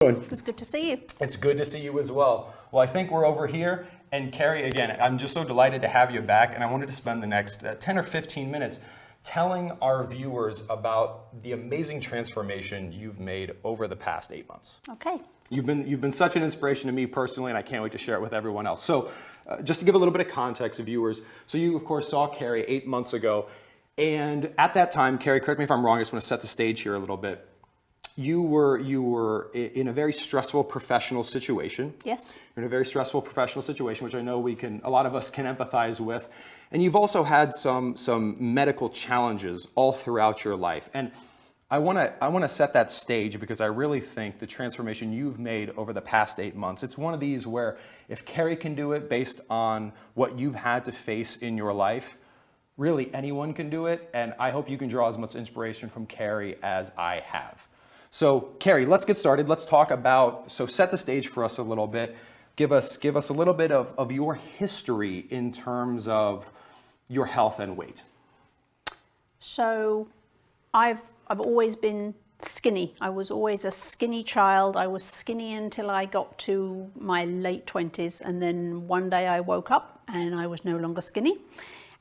It's good to see you. It's good to see you as well. Well, I think we're over here. And Carrie, again, I'm just so delighted to have you back. And I wanted to spend the next 10 or 15 minutes telling our viewers about the amazing transformation you've made over the past 8 months. Okay. You've been such an inspiration to me personally, and I can't wait to share it with everyone else. So just to give a little bit of context to viewers, so you, of course, saw Carrie 8 months ago. And at that time, Carrie, correct me if I'm wrong, I just want to set the stage here a little bit. You were in a very stressful professional situation. Yes. You're in a very stressful professional situation, which I know a lot of us can empathize with. And you've also had some medical challenges all throughout your life. And I want to set that stage because I really think the transformation you've made over the past 8 months, it's one of these where if Carrie can do it based on what you've had to face in your life, really anyone can do it. And I hope you can draw as much inspiration from Carrie as I have. So Carrie, let's get started. Let's talk about, so set the stage for us a little bit. Give us a little bit of your history in terms of your health and weight. So I've always been skinny. I was always a skinny child. I was skinny until I got to my late 20s. And then one day I woke up and I was no longer skinny.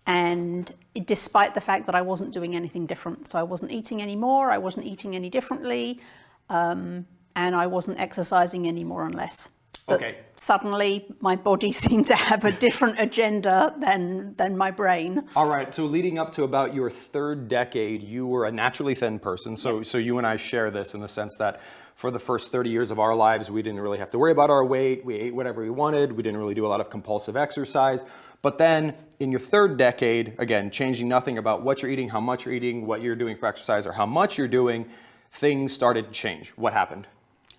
And despite the fact that I wasn't doing anything different. So I wasn't eating anymore, I wasn't eating any differently, and I wasn't exercising any more and less. But okay. Suddenly my body seemed to have a different agenda than my brain. All right, so leading up to about your third decade, you were a naturally thin person. So you and I share this in the sense that for the first 30 years of our lives, we didn't really have to worry about our weight. We ate whatever we wanted. We didn't really do a lot of compulsive exercise. But then in your third decade, again, changing nothing about what you're eating, how much you're eating, what you're doing for exercise, or how much you're doing, things started to change. What happened?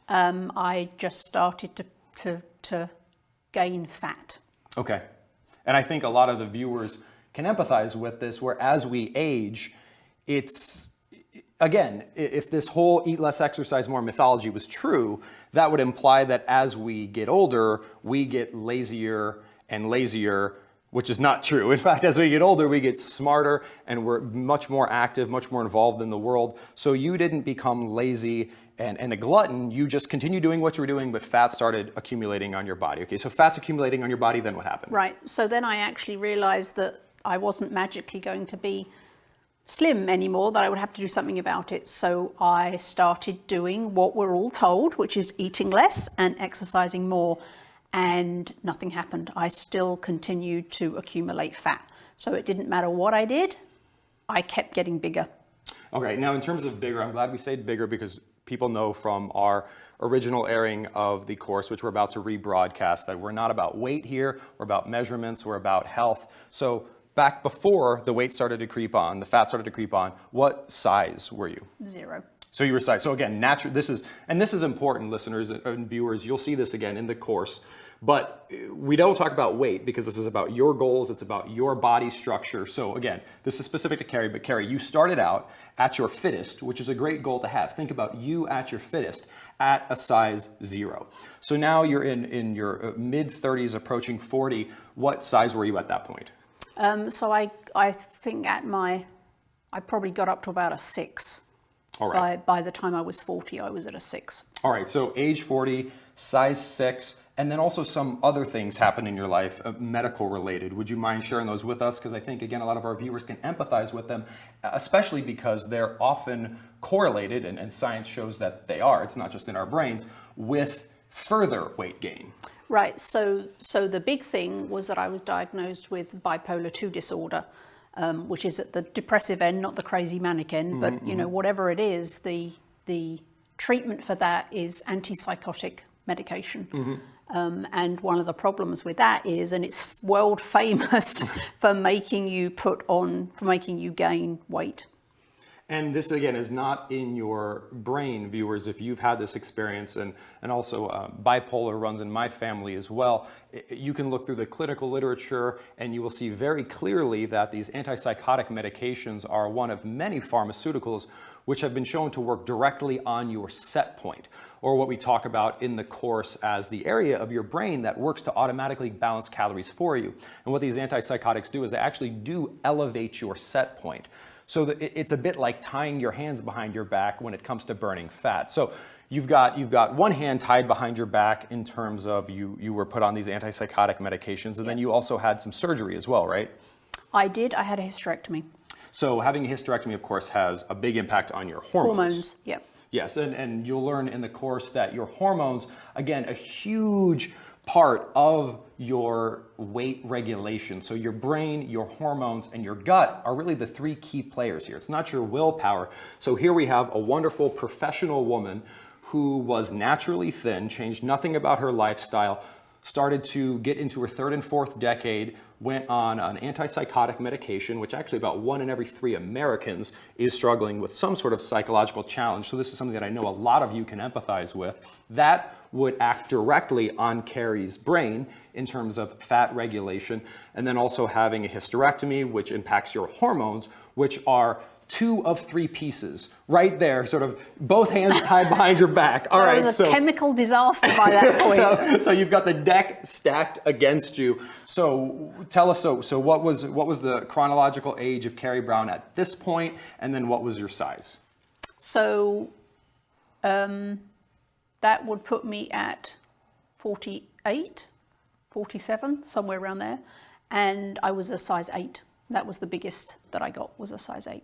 I just started to gain fat. Okay. And I think a lot of the viewers can empathize with this, where as we age, it's, again, if this whole eat less, exercise more mythology was true, that would imply that as we get older, we get lazier and lazier, which is not true. In fact, as we get older, we get smarter and we're much more active, much more involved in the world. So you didn't become lazy and a glutton, you just continue doing what you were doing, but fat started accumulating on your body. Okay, so fat's accumulating on your body, then what happened? Right, so then I actually realized that I wasn't magically going to be slim anymore, that I would have to do something about it. So I started doing what we're all told, which is eating less and exercising more. And nothing happened. I still continued to accumulate fat. So it didn't matter what I did, I kept getting bigger. Okay, now in terms of bigger, I'm glad we said bigger because people know from our original airing of the course, which we're about to rebroadcast, that we're not about weight here, we're about measurements, we're about health. So back before the weight started to creep on, the fat started to creep on, what size were you? 0. So you were size. So again, this is important, listeners and viewers. You'll see this again in the course. But we don't talk about weight because this is about your goals. It's about your body structure. So again, this is specific to Carrie, but Carrie, you started out at your fittest, which is a great goal to have. Think about you at your fittest at a size 0. So now you're in your mid 30s, approaching 40. What size were you at that point? So I think I probably got up to about a 6. All right. By the time I was 40, I was at a 6. All right, so age 40, size 6, and then also some other things happen in your life, medical related. Would you mind sharing those with us? Because I think, again, a lot of our viewers can empathize with them, especially because they're often correlated, and science shows that they are, it's not just in our brains, with further weight gain. Right, so the big thing was that I was diagnosed with bipolar 2 disorder. Which is at the depressive end, not the crazy manic end, but you know, whatever it is, the treatment for that is antipsychotic medication. And one of the problems with that is, and it's world famous for making you gain weight. And this, again, is not in your brain, viewers, if you've had this experience, and also bipolar runs in my family as well. You can look through the clinical literature and you will see very clearly that these antipsychotic medications are one of many pharmaceuticals which have been shown to work directly on your set point, or what we talk about in the course as the area of your brain that works to automatically balance calories for you. And what these antipsychotics do is they actually do elevate your set point. So it's a bit like tying your hands behind your back when it comes to burning fat. So you've got one hand tied behind your back in terms of you were put on these antipsychotic medications, and then you also had some surgery as well, right? I did. I had a hysterectomy. So having a hysterectomy, of course, has a big impact on your hormones. Hormones, yeah. Yes, and you'll learn in the course that your hormones, again, a huge part of your weight regulation. So your brain, your hormones, and your gut are really the three key players here. It's not your willpower. So here we have a wonderful professional woman who was naturally thin, changed nothing about her lifestyle, started to get into her third and fourth decade, went on an antipsychotic medication, which actually about 1 in every 3 Americans is struggling with some sort of psychological challenge. So this is something that I know a lot of you can empathize with. That would act directly on Carrie's brain in terms of fat regulation, and then also having a hysterectomy, which impacts your hormones, which are 2 of 3 pieces right there, sort of both hands tied behind your back. So it was a chemical disaster by that point. So you've got the deck stacked against you. So tell us, so what was the chronological age of Carrie Brown at this point, and then what was your size? So that would put me at 48, 47, somewhere around there, and I was a size 8. That was the biggest that I got, was a size 8.